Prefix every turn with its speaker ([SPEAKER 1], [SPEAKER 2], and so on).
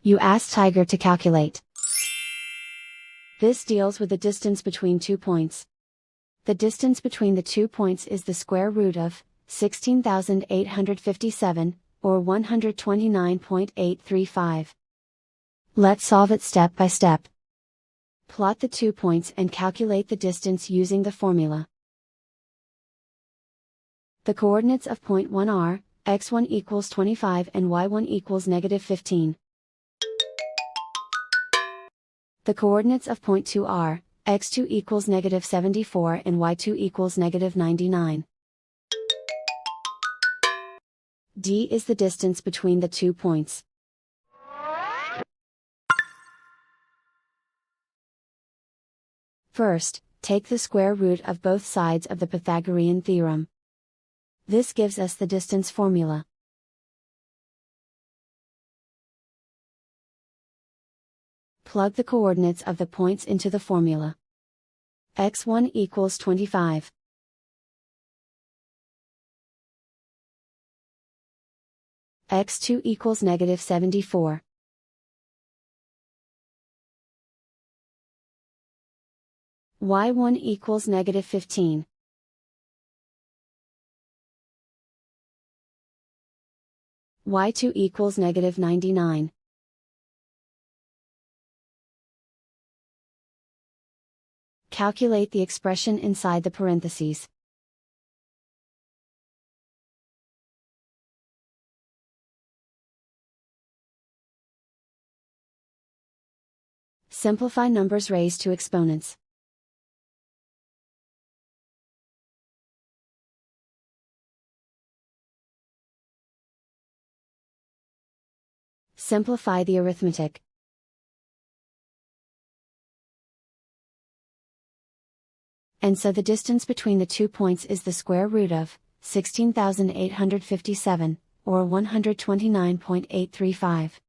[SPEAKER 1] You ask Tiger to calculate. This deals with the distance between 2 points. The distance between the 2 points is the square root of 16,857, or 129.835. Let's solve it step by step. Plot the 2 points and calculate the distance using the formula. The coordinates of point 1 are, x1 equals 25 and y1 equals -15. The coordinates of point 2 are, x2 equals -74 and y2 equals -99. D is the distance between the 2 points. First, take the square root of both sides of the Pythagorean theorem. This gives us the distance formula. Plug the coordinates of the points into the formula. x1 equals 25. x2 equals -74. y1 equals -15. y2 equals -99. Calculate the expression inside the parentheses. Simplify numbers raised to exponents. Simplify the arithmetic. And so the distance between the 2 points is the square root of 16,857, or 129.835.